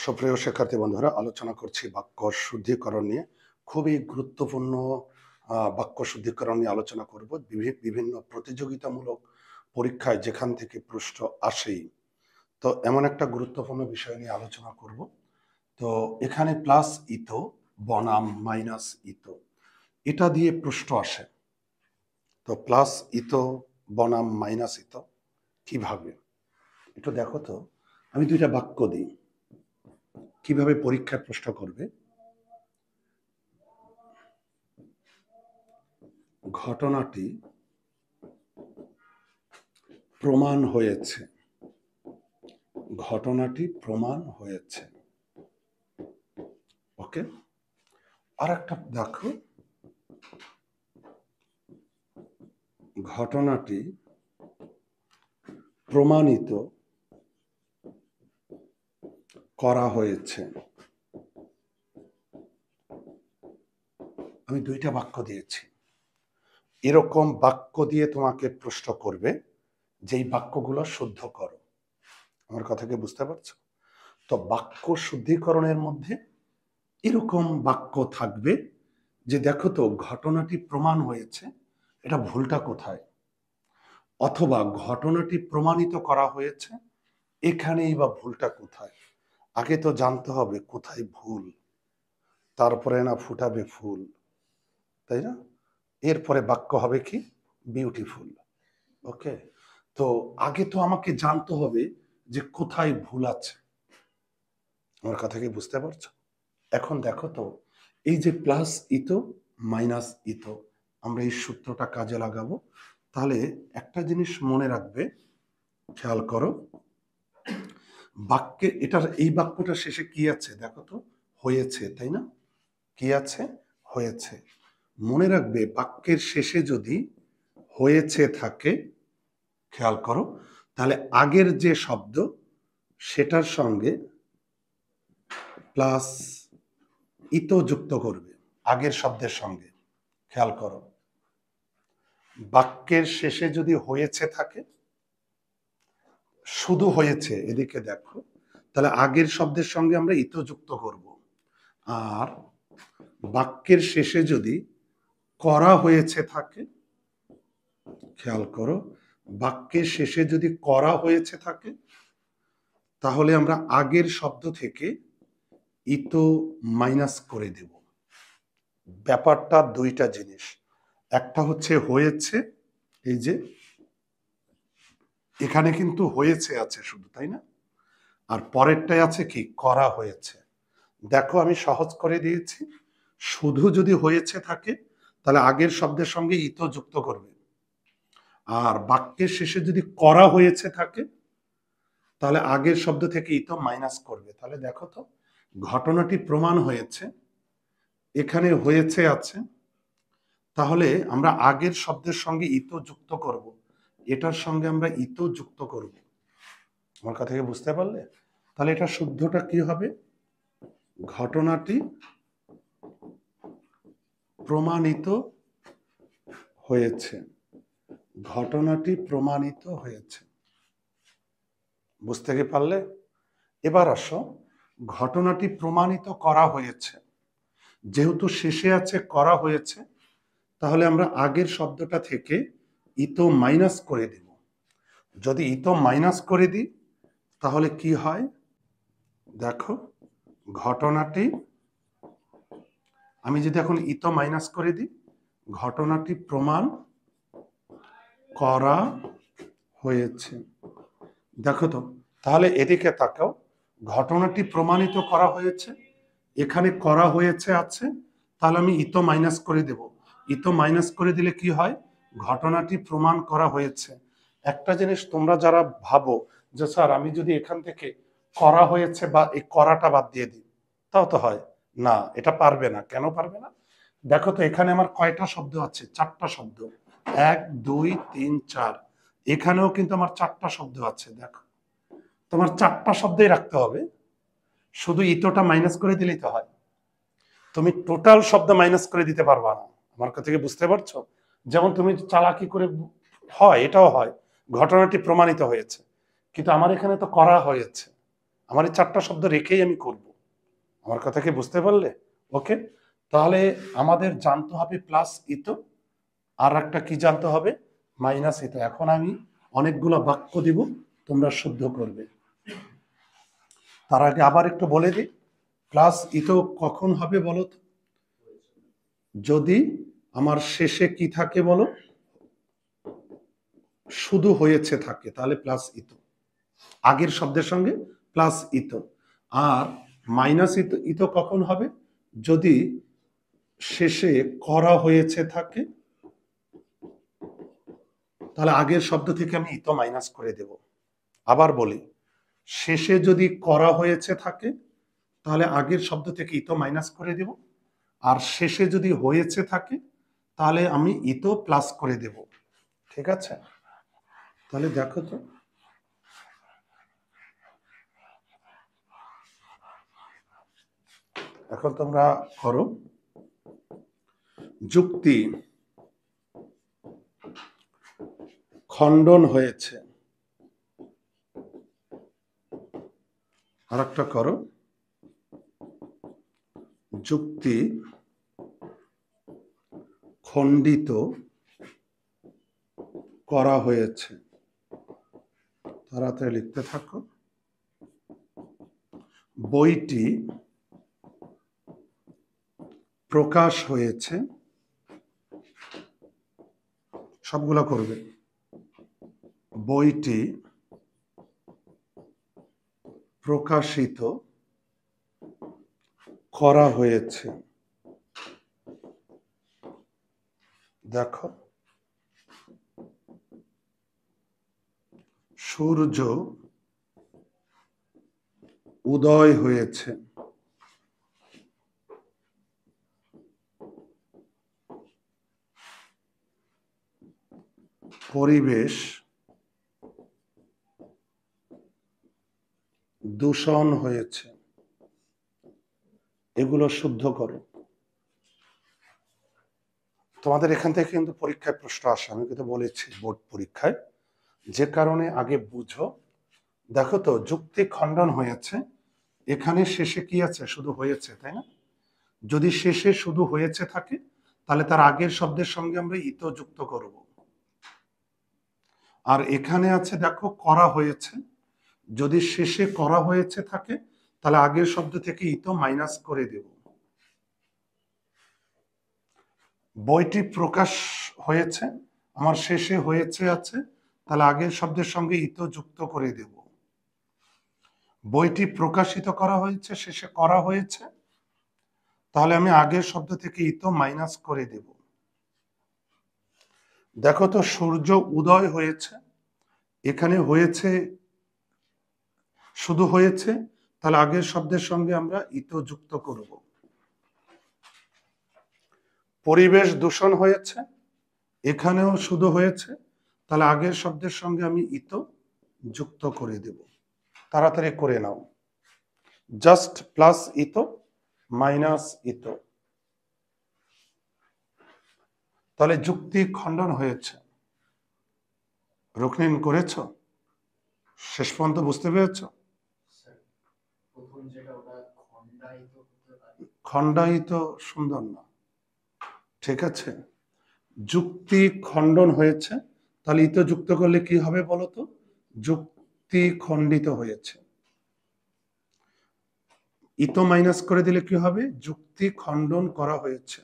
সুপ্রিয় শিক্ষার্থী বন্ধুরা, আলোচনা করছি বাক্য শুদ্ধিকরণ নিয়ে। খুবই গুরুত্বপূর্ণ বাক্য শুদ্ধিকরণ নিয়ে আলোচনা করব। বিভিন্ন প্রতিযোগিতামূলক পরীক্ষায় যেখান থেকে প্রশ্ন আসেই, তো এমন একটা গুরুত্বপূর্ণ বিষয় নিয়ে আলোচনা করব। তো এখানে প্লাস ইতো বনাম মাইনাস ইতো, এটা দিয়ে প্রশ্ন আসে। তো প্লাস ইতো বনাম মাইনাস ইতো কিভাবে, একটু দেখো তো। আমি দুইটা বাক্য দিই, কিভাবে পরীক্ষায় প্রশ্ন করবে। ঘটনাটি প্রমাণ হয়েছে, ঘটনাটি প্রমাণ হয়েছে। ওকে, আর একটা দেখো, ঘটনাটি প্রমাণিত করা হয়েছে। আমি দুইটা বাক্য দিয়েছি। এরকম বাক্য দিয়ে তোমাকে প্রশ্ন করবে, যেই বাক্যগুলো শুদ্ধ করো। আমার কথা কি বুঝতে পারছো? তো বাক্য শুদ্ধিকরণের মধ্যে এরকম বাক্য থাকবে যে দেখো তো, ঘটনাটি প্রমাণ হয়েছে, এটা ভুলটা কোথায়, অথবা ঘটনাটি প্রমাণিত করা হয়েছে, এখানেই বা ভুলটা কোথায়। আগে তো জানতে হবে কোথায় ভুল, তারপরে না ফুটাবে ফুল, তাই না? এরপরে বাক্য হবে কি বিউটিফুল। ওকে, তো আগে তো আমাকে জানতে হবে যে কোথায় ভুল আছে। আমার কথা কি বুঝতে পারছো? এখন দেখো তো, এই যে প্লাস ইতো মাইনাস ইতো, আমরা এই সূত্রটা কাজে লাগাবো। তাহলে একটা জিনিস মনে রাখবে, খেয়াল করো, বাক্যে এটার এই বাক্যটা শেষে কি আছে দেখো তো, হয়েছে, তাই না? কি আছে? হয়েছে। মনে রাখবে, বাক্যের শেষে যদি হয়েছে থাকে, খেয়াল করো, তাহলে আগের যে শব্দ সেটার সঙ্গে প্লাস ইতো যুক্ত করবে, আগের শব্দের সঙ্গে। খেয়াল করো, বাক্যের শেষে যদি হয়েছে থাকে, শুধু হয়েছে, এদিকে দেখো, তাহলে আগের শব্দের সঙ্গে আমরা ইতো যুক্ত করব। আর বাক্যের শেষে যদি করা হয়েছে থাকে, খেয়াল করো, বাক্যের শেষে যদি করা হয়েছে থাকে, তাহলে আমরা আগের শব্দ থেকে ইতো মাইনাস করে দেব। ব্যাপারটা দুইটা জিনিস, একটা হচ্ছে হয়েছে, এই যে এখানে কিন্তু হয়েছে আছে শুধু, তাই না? আর পরেরটাই আছে কি করা হয়েছে। দেখো, আমি সহজ করে দিয়েছি। শুধু যদি হয়েছে থাকে, তাহলে আগের শব্দের সঙ্গে ইতো যুক্ত করবে। আর বাক্যের শেষে যদি করা হয়েছে থাকে, তাহলে আগের শব্দ থেকে ইতো মাইনাস করবে। তাহলে দেখো তো, ঘটনাটি প্রমাণ হয়েছে, এখানে হয়েছে আছে, তাহলে আমরা আগের শব্দের সঙ্গে ইতো যুক্ত করব, এটার সঙ্গে আমরা ইতো যুক্ত করব। আমার কথা কি বুঝতে পারলে? তাহলে এটা শুদ্ধটা কি হবে? ঘটনাটি প্রমাণিত হয়েছে, ঘটনাটি প্রমাণিত হয়েছে। বুঝতে কি পারলে? এবার আসো, ঘটনাটি প্রমাণিত করা হয়েছে, যেহেতু শেষে আছে করা হয়েছে, তাহলে আমরা আগের শব্দটা থেকে ইতো মাইনাস করে দেব। যদি ইতো মাইনাস করে দিই, তাহলে কি হয় দেখো, ঘটনাটি, আমি যদি এখন ইতো মাইনাস করে দিই, ঘটনাটি প্রমাণ করা হয়েছে। দেখো তো, তাহলে এদিকে তাকাও, ঘটনাটি প্রমাণিত করা হয়েছে, এখানে করা হয়েছে আছে, তাহলে আমি ইতো মাইনাস করে দেব। ইতো মাইনাস করে দিলে কি হয়, ঘটনাটি প্রমাণ করা হয়েছে। একটা জিনিস তোমরা যারা ভাবো যে স্যার আমি যদি এখান থেকে করা হয়েছে বা এই করাটা বাদ দিয়ে দিই, তাও তো হয় না। এটা পারবে না। কেন পারবে না? দেখো তো, এখানে আমার কয়টা শব্দ আছে? চারটা শব্দ। 1 2 3 4, এখানেও কিন্তু আমার চারটা শব্দ আছে। দেখো, তোমার চারটা শব্দই রাখতে হবে, শুধু ইতোটা মাইনাস করে দিলেই তো হয়। তুমি টোটাল শব্দ মাইনাস করে দিতে পারবা না। আমার কথা কি বুঝতে পারছো? যেমন তুমি চালাকি করে, হয়, এটাও হয়, ঘটনাটি প্রমাণিত হয়েছে, কিন্তু আমার এখানে তো করা হয়েছে, আমার এই 4টা শব্দ রেখেই আমি করব। আমার কথা কি বুঝতে পারলে? ওকে, তাহলে আমাদের জানতে হবে প্লাস ইতো, আর একটা কি জানতে হবে? মাইনাস ইতো। এখন আমি অনেকগুলো বাক্য দিব, তোমরা শুদ্ধ করবে। তার আগে আবার একটু বলে দিই, প্লাস ইতো কখন হবে বলো তো? যদি আমার শেষে কি থাকে বলো? শুধু হয়েছে থাকে, তাহলে প্লাস ইতো, আগের শব্দের সঙ্গে প্লাস ইতো। আর মাইনাস ইতো ইতো কখন হবে? যদি শেষে করা হয়েছে থাকে, তাহলে আগের শব্দ থেকে আমি ইতো মাইনাস করে দেব। আবার বলি, শেষে যদি করা হয়েছে থাকে তাহলে আগের শব্দ থেকে ইতো মাইনাস করে দেব, আর শেষে যদি হয়েছে থাকে তাহলে আমি ইতো প্লাস করে দেব। ঠিক আছে? তাহলে দেখো তো, এখন তোমরা করো। যুক্তি খণ্ডন হয়েছে। আর একটা করো, যুক্তি খণ্ডিত করা হয়েছে। তাড়াতাড়ি লিখতে থাকো। বইটি প্রকাশ হয়েছে। সবগুলো করবে। বইটি প্রকাশিত করা হয়েছে। দেখো, সূর্য উদয় হয়েছে। পরিবেশ দূষণ হয়েছে। এগুলো শুদ্ধ করো। তোমাদের এখান থেকে কিন্তু পরীক্ষায় প্রশ্ন আসে, আমি কিন্তু বলেছি বোর্ড পরীক্ষায়, যে কারণে আগে বুঝো। দেখো তো, যুক্তি খণ্ডন হয়েছে, এখানে শেষে কি আছে? শুধু হয়েছে, তাই না? যদি শেষে শুধু হয়েছে থাকে তাহলে তার আগের শব্দের সঙ্গে আমরা ইতো যুক্ত করব। আর এখানে আছে দেখো করা হয়েছে, যদি শেষে করা হয়েছে থাকে তাহলে আগের শব্দ থেকে ইতো মাইনাস করে দেব। বইটি প্রকাশ হয়েছে, আমার শেষে হয়েছে আছে, তাহলে আগের শব্দের সঙ্গে ইতো যুক্ত করে দেব। বইটি প্রকাশিত করা হয়েছে, শেষে করা হয়েছে, তাহলে আমি আগের শব্দ থেকে ইতো মাইনাস করে দেব। দেখো তো, সূর্য উদয় হয়েছে, এখানে হয়েছে শুধু হয়েছে, তাহলে আগের শব্দের সঙ্গে আমরা ইতো যুক্ত করব। পরিবেশ দূষণ হয়েছে, এখানেও শুধু হয়েছে, তাহলে আগের শব্দের সঙ্গে আমি ইতো যুক্ত করে দেব। তাড়াতাড়ি করে নাও। জাস্ট প্লাস ইতো মাইনাস ইতো। তাহলে যুক্তি খণ্ডন হয়েছে। রুকনিন করেছ? শেষ পর্যন্ত বুঝতে পেরেছ? খণ্ডায়িত সুন্দর না, ঠিক আছে? যুক্তি খণ্ডন হয়েছে, তাহলে ইতো যুক্ত করলে কি হবে বলতো? যুক্তি খণ্ডিত হয়েছে। ইতো মাইনাস করে দিলে কি হবে? যুক্তি খণ্ডন করা হয়েছে।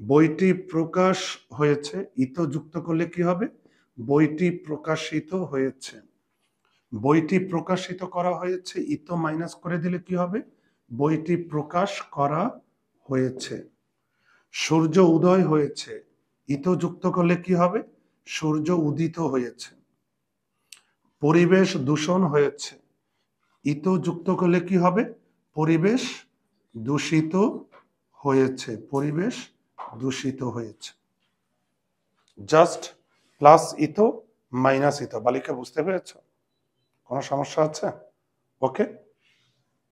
বইটি প্রকাশ হয়েছে, ইতো যুক্ত করলে কি হবে? বইটি প্রকাশিত হয়েছে। বইটি প্রকাশিত করা হয়েছে, ইতো মাইনাস করে দিলে কি হবে? বইটি প্রকাশ করা হয়েছে। সূর্য উদয় হয়েছে, ইতো যুক্ত করলে কি হবে? সূর্য উদিত হয়েছে। পরিবেশ দূষণ হয়েছে, ইতো যুক্ত করলে কি হবে? পরিবেশ দূষিত হয়েছে। পরিবেশ দূষিত হয়েছে। জাস্ট প্লাস ইতো মাইনাস ইতো। বালিকা বুঝতে পেরেছ? কোনো সমস্যা আছে? ওকে।